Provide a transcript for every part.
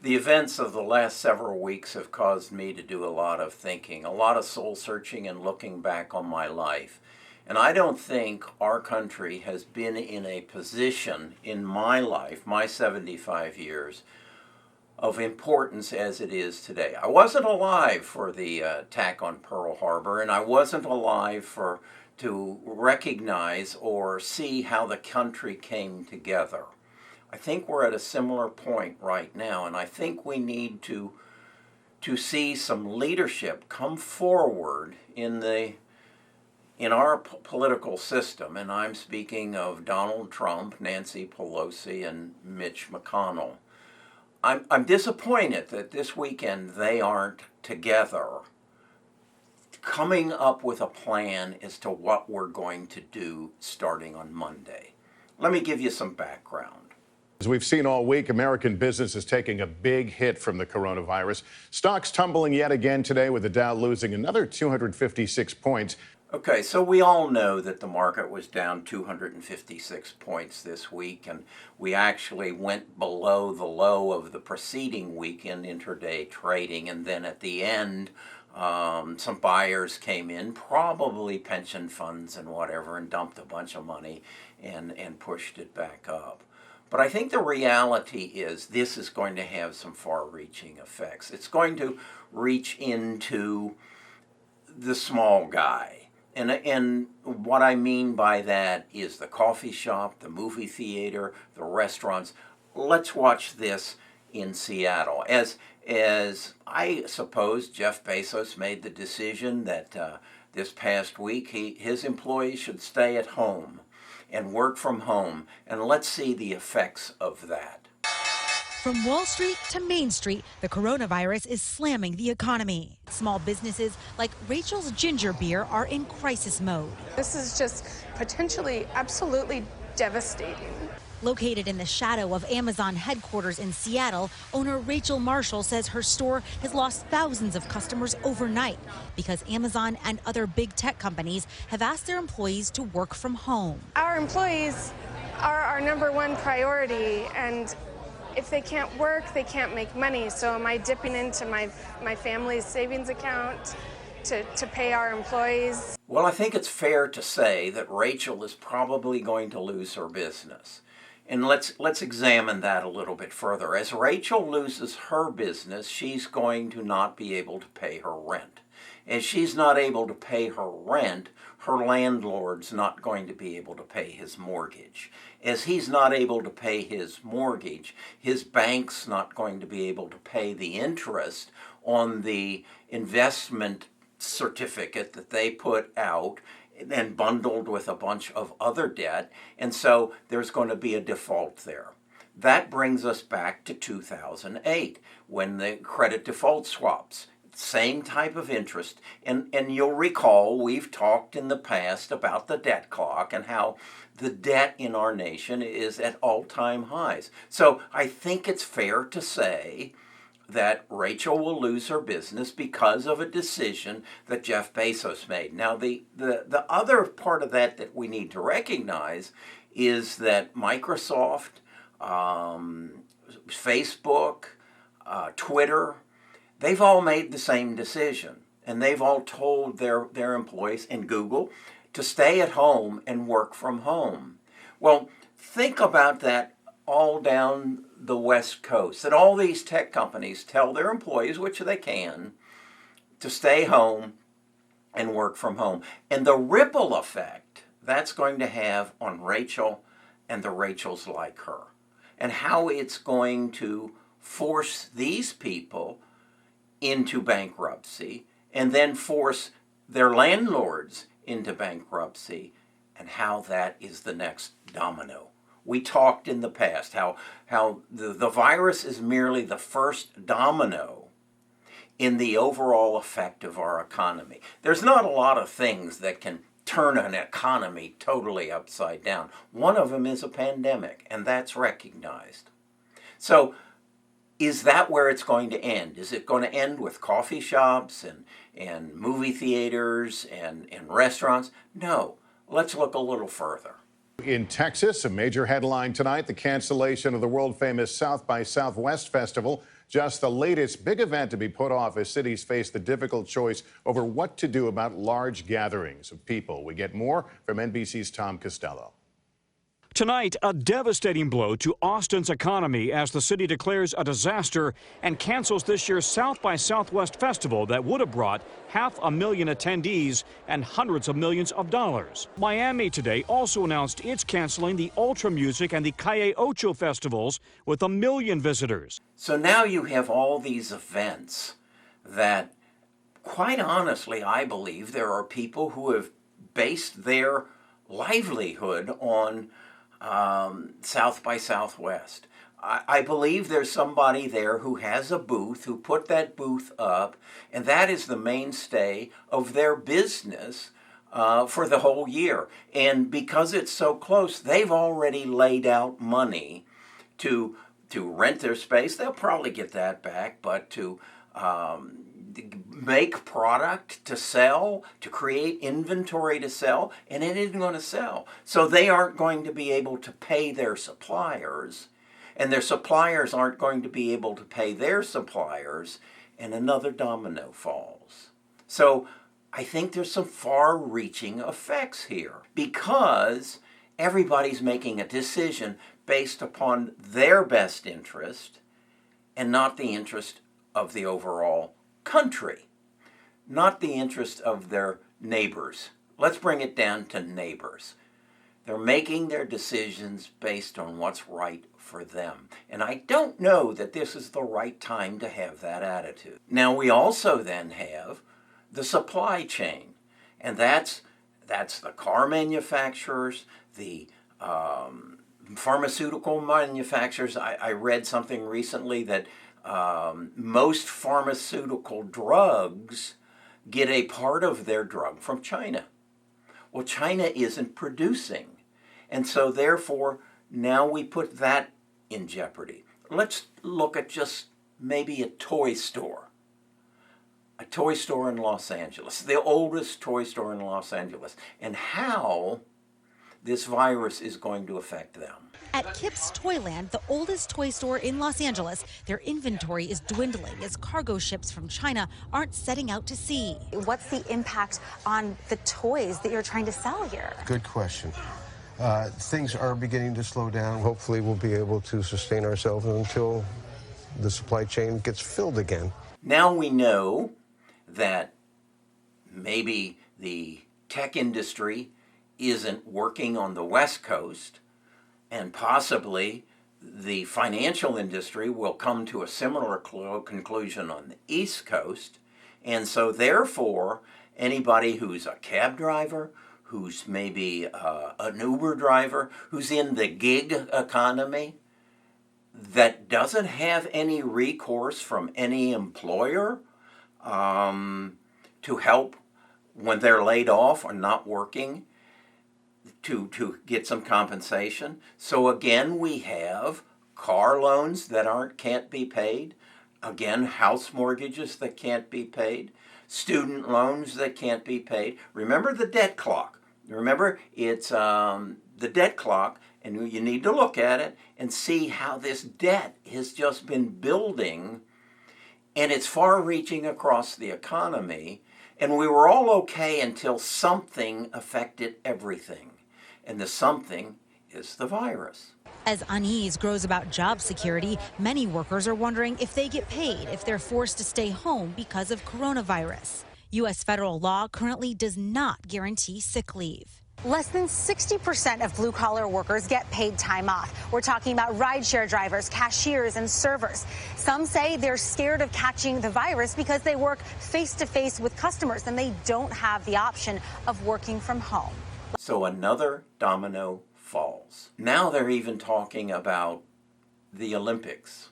The events of the last several weeks have caused me to do a lot of thinking, a lot of soul searching and looking back on my life. And I don't think our country has been in a position in my life, my 75 years, of importance as it is today. I wasn't alive for the attack on Pearl Harbor, and I wasn't alive to recognize or see how the country came together. I think we're at a similar point right now, and I think we need to see some leadership come forward in our political system, and I'm speaking of Donald Trump, Nancy Pelosi, and Mitch McConnell. I'm disappointed that this weekend they aren't together coming up with a plan as to what we're going to do starting on Monday. Let me give you some background. As we've seen all week, American business is taking a big hit from the coronavirus. Stocks tumbling yet again today, with the Dow losing another 256 points. Okay, so we all know that the market was down 256 points this week, and we actually went below the low of the preceding week in intraday trading, and then at the end, some buyers came in, probably pension funds and whatever, and dumped a bunch of money and pushed it back up. But I think the reality is this is going to have some far-reaching effects. It's going to reach into the small guy. And what I mean by that is the coffee shop, the movie theater, the restaurants. Let's watch this in Seattle. As I suppose Jeff Bezos made the decision that this past week his employees should stay at home and work from home, and let's see the effects of that. From Wall Street to Main Street, the coronavirus is slamming the economy. Small businesses like Rachel's Ginger Beer are in crisis mode. This is just potentially absolutely devastating. Located in the shadow of Amazon headquarters in Seattle, owner Rachel Marshall says her store has lost thousands of customers overnight because Amazon and other big tech companies have asked their employees to work from home. Our employees are our number one priority, and if they can't work, they can't make money. So am I dipping into my family's savings account to pay our employees? Well, I think it's fair to say that Rachel is probably going to lose her business. And let's examine that a little bit further. As Rachel loses her business, she's going to not be able to pay her rent. As she's not able to pay her rent, her landlord's not going to be able to pay his mortgage. As he's not able to pay his mortgage, his bank's not going to be able to pay the interest on the investment certificate that they put out and bundled with a bunch of other debt, and so there's going to be a default there. That brings us back to 2008, when the credit default swaps, same type of interest, and you'll recall we've talked in the past about the debt clock and how the debt in our nation is at all-time highs. So I think it's fair to say that Rachel will lose her business because of a decision that Jeff Bezos made. Now, the other part of that we need to recognize is that Microsoft, Facebook, Twitter, they've all made the same decision, and they've all told their employees, and Google, to stay at home and work from home. Well, think about that all down the West Coast, that all these tech companies tell their employees, which they can, to stay home and work from home. And the ripple effect that's going to have on Rachel and the Rachels like her, and how it's going to force these people into bankruptcy and then force their landlords into bankruptcy, and how that is the next domino. We talked in the past how the virus is merely the first domino in the overall effect of our economy. There's not a lot of things that can turn an economy totally upside down. One of them is a pandemic, and that's recognized. So is that where it's going to end? Is it going to end with coffee shops and movie theaters and restaurants? No. Let's look a little further. In Texas, a major headline tonight, the cancellation of the world-famous South by Southwest Festival. Just the latest big event to be put off as cities face the difficult choice over what to do about large gatherings of people. We get more from NBC's Tom Costello. Tonight, a devastating blow to Austin's economy as the city declares a disaster and cancels this year's South by Southwest Festival that would have brought 500,000 attendees and hundreds of millions of dollars. Miami today also announced it's canceling the Ultra Music and the Calle Ocho festivals with 1 million visitors. So now you have all these events that, quite honestly, I believe there are people who have based their livelihood on South by Southwest. I believe there's somebody there who has a booth, who put that booth up, and that is the mainstay of their business for the whole year. And because it's so close, they've already laid out money to rent their space. They'll probably get that back, but to make product to sell, to create inventory to sell, and it isn't going to sell. So they aren't going to be able to pay their suppliers, and their suppliers aren't going to be able to pay their suppliers, and another domino falls. So I think there's some far-reaching effects here because everybody's making a decision based upon their best interest and not the interest of the overall country, not the interest of their neighbors. Let's bring it down to neighbors. They're making their decisions based on what's right for them. And I don't know that this is the right time to have that attitude. Now, we also then have the supply chain, and that's the car manufacturers, the pharmaceutical manufacturers. I read something recently that most pharmaceutical drugs get a part of their drug from China. Well, China isn't producing. And so therefore, now we put that in jeopardy. Let's look at just maybe a toy store. A toy store in Los Angeles, the oldest toy store in Los Angeles, and how this virus is going to affect them. At Kip's Toyland, the oldest toy store in Los Angeles, their inventory is dwindling as cargo ships from China aren't setting out to sea. What's the impact on the toys that you're trying to sell here? Good question. Things are beginning to slow down. Hopefully we'll be able to sustain ourselves until the supply chain gets filled again. Now we know that maybe the tech industry isn't working on the West Coast, and possibly the financial industry will come to a similar conclusion on the East Coast. And so therefore, anybody who's a cab driver, who's maybe an Uber driver, who's in the gig economy, that doesn't have any recourse from any employer to help when they're laid off or not working, to get some compensation. So again, we have car loans that can't be paid. Again, house mortgages that can't be paid. Student loans that can't be paid. Remember the debt clock. Remember, it's the debt clock, and you need to look at it and see how this debt has just been building, and it's far-reaching across the economy. And we were all okay until something affected everything. And the something is the virus. As unease grows about job security, many workers are wondering if they get paid if they're forced to stay home because of coronavirus. U.S. federal law currently does not guarantee sick leave. Less than 60% of blue-collar workers get paid time off. We're talking about rideshare drivers, cashiers, and servers. Some say they're scared of catching the virus because they work face-to-face with customers and they don't have the option of working from home. So another domino falls. Now they're even talking about the Olympics.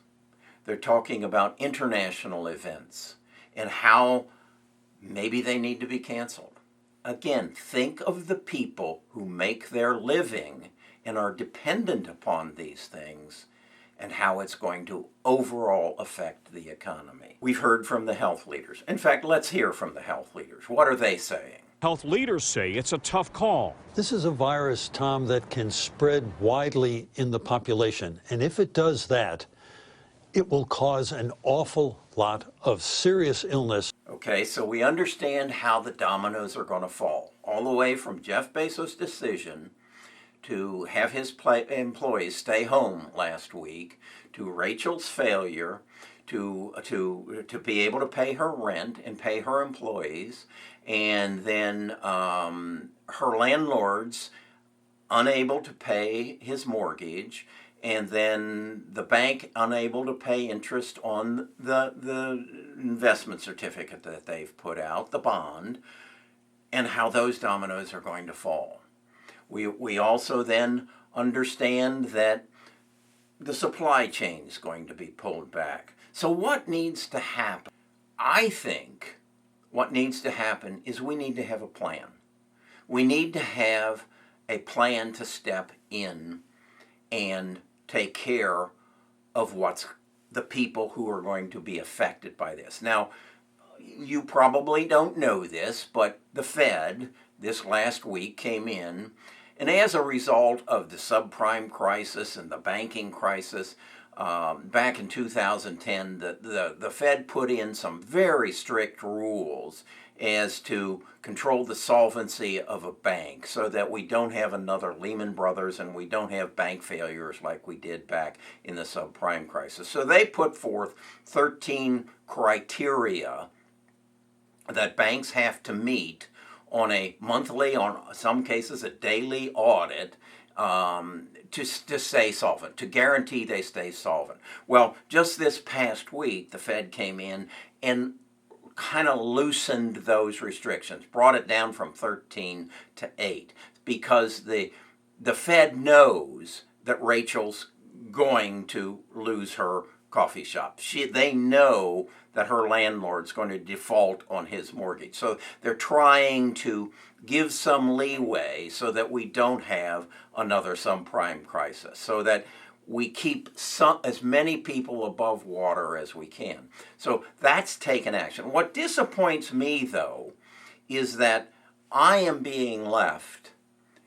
They're talking about international events and how maybe they need to be canceled. Again, think of the people who make their living and are dependent upon these things and how it's going to overall affect the economy. We've heard from the health leaders. In fact, let's hear from the health leaders. What are they saying? Health leaders say it's a tough call. This is a virus, Tom, that can spread widely in the population. And if it does that, it will cause an awful lot of serious illness. Okay, so we understand how the dominoes are going to fall, all the way from Jeff Bezos' decision to have his employees stay home last week, to Rachel's failure to be able to pay her rent and pay her employees, and then her landlord's unable to pay his mortgage, and then the bank unable to pay interest on the investment certificate that they've put out, the bond, and how those dominoes are going to fall. We also then understand that the supply chain is going to be pulled back. So what needs to happen? I think what needs to happen is we need to have a plan. We need to have a plan to step in and take care of the people who are going to be affected by this. Now, you probably don't know this, but the Fed this last week came in, and as a result of the subprime crisis and the banking crisis, back in 2010, the Fed put in some very strict rules as to control the solvency of a bank so that we don't have another Lehman Brothers and we don't have bank failures like we did back in the subprime crisis. So they put forth 13 criteria that banks have to meet on a monthly, on some cases a daily audit, to stay solvent, to guarantee they stay solvent. Well, just this past week, the Fed came in and kind of loosened those restrictions, brought it down from 13 to 8, because the Fed knows that Rachel's going to lose her coffee shop. They know that her landlord's going to default on his mortgage. So they're trying to give some leeway so that we don't have another subprime crisis, so that we keep as many people above water as we can. So that's taken action. What disappoints me, though, is that I am being left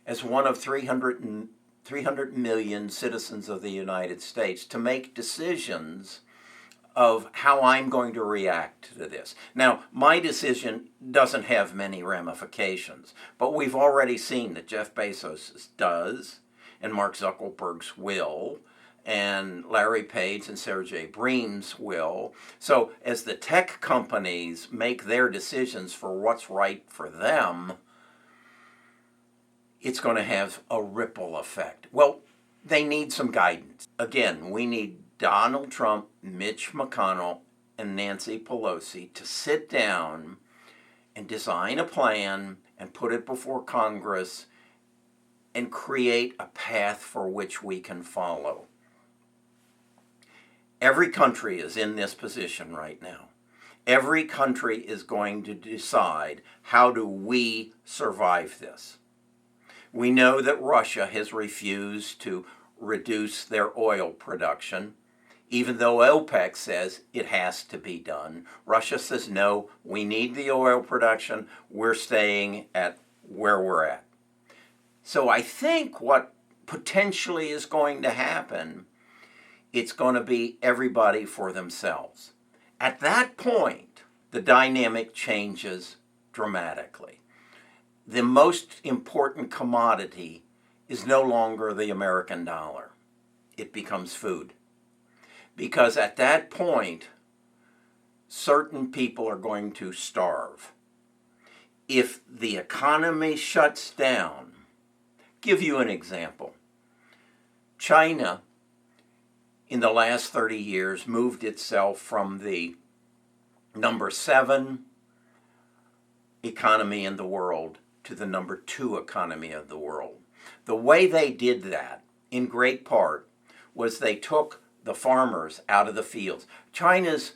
as one of 300 million citizens of the United States to make decisions of how I'm going to react to this. Now, my decision doesn't have many ramifications, but we've already seen that Jeff Bezos does, and Mark Zuckerberg's will, and Larry Page and Sergey Brin's will. So as the tech companies make their decisions for what's right for them, it's going to have a ripple effect. Well, they need some guidance. Again, we need Donald Trump, Mitch McConnell, and Nancy Pelosi to sit down and design a plan and put it before Congress and create a path for which we can follow. Every country is in this position right now. Every country is going to decide, how do we survive this? We know that Russia has refused to reduce their oil production, even though OPEC says it has to be done. Russia says, no, we need the oil production. We're staying at where we're at. So I think what potentially is going to happen, it's going to be everybody for themselves. At that point, the dynamic changes dramatically. The most important commodity is no longer the American dollar. It becomes food. Because at that point, certain people are going to starve. If the economy shuts down, give you an example. China, in the last 30 years, moved itself from the number 7 economy in the world to the number 2 economy of the world. The way they did that, in great part, was they took the farmers out of the fields. China's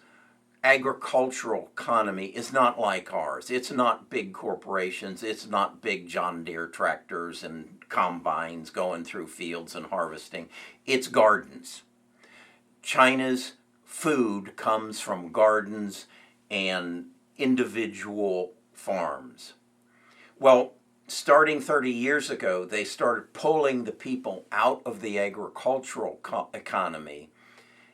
agricultural economy is not like ours. It's not big corporations. It's not big John Deere tractors and combines going through fields and harvesting. It's gardens. China's food comes from gardens and individual farms. Well, starting 30 years ago, they started pulling the people out of the agricultural economy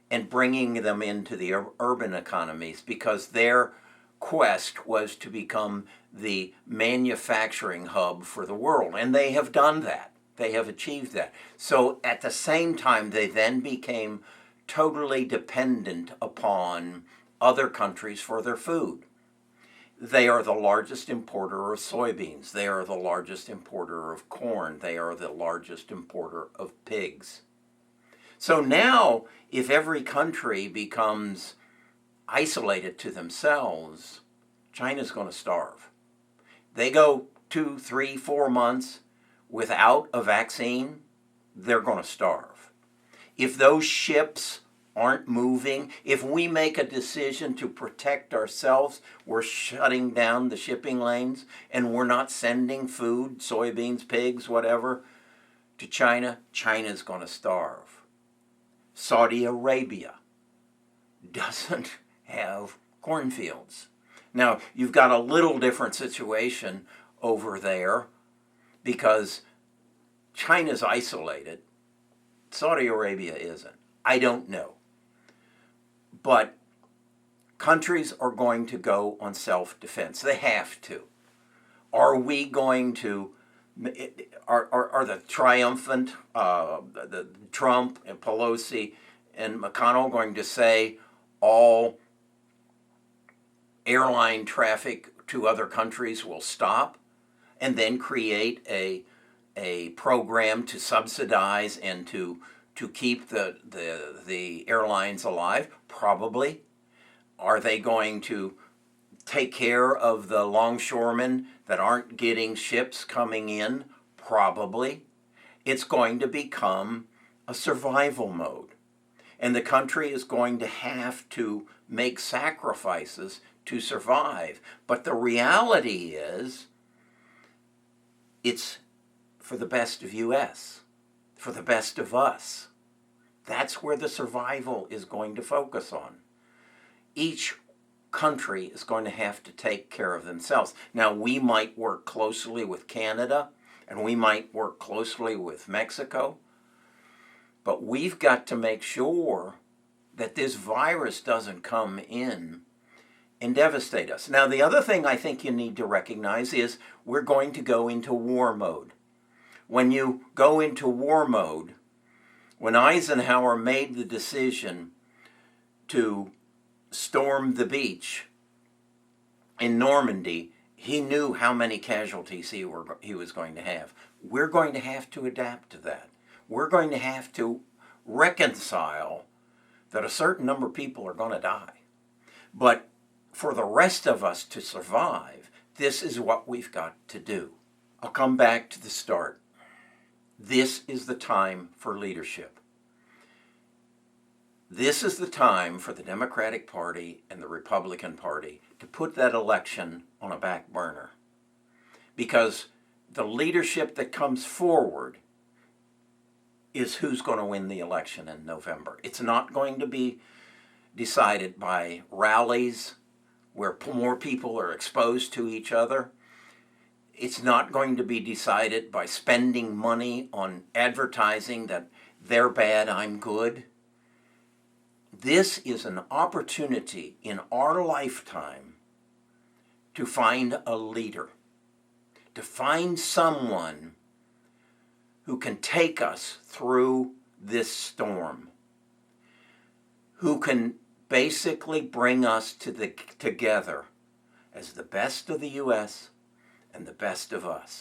and bringing them into the urban economies because their quest was to become the manufacturing hub for the world. And they have done that. They have achieved that. So at the same time, they then became totally dependent upon other countries for their food. They are the largest importer of soybeans. They are the largest importer of corn. They are the largest importer of pigs. So now, if every country becomes isolated to themselves, China's going to starve. They go 2, 3, 4 months without a vaccine, they're going to starve. If those ships aren't moving, if we make a decision to protect ourselves, we're shutting down the shipping lanes and we're not sending food, soybeans, pigs, whatever, to China, China's going to starve. Saudi Arabia doesn't have cornfields. Now, you've got a little different situation over there because China's isolated. Saudi Arabia isn't. I don't know. But countries are going to go on self-defense. They have to. Are we going to, are the triumphant, the Trump and Pelosi and McConnell going to say all airline traffic to other countries will stop and then create a program to subsidize and to keep the airlines alive? Probably. Are they going to take care of the longshoremen that aren't getting ships coming in? Probably. It's going to become a survival mode. And the country is going to have to make sacrifices to survive. But the reality is, it's for the best of U.S., for the best of us. That's where the survival is going to focus on. Each country is going to have to take care of themselves. Now, we might work closely with Canada, and we might work closely with Mexico, but we've got to make sure that this virus doesn't come in and devastate us. Now, the other thing I think you need to recognize is we're going to go into war mode. When you go into war mode, when Eisenhower made the decision to storm the beach in Normandy, he knew how many casualties he was going to have. We're going to have to adapt to that. We're going to have to reconcile that a certain number of people are going to die. But for the rest of us to survive, this is what we've got to do. I'll come back to the start. This is the time for leadership. This is the time for the Democratic Party and the Republican Party to put that election on a back burner. Because the leadership that comes forward is who's going to win the election in November. It's not going to be decided by rallies where more people are exposed to each other. It's not going to be decided by spending money on advertising that they're bad, I'm good. This is an opportunity in our lifetime to find a leader, to find someone who can take us through this storm, who can basically bring us together as the best of the U.S. and the best of us.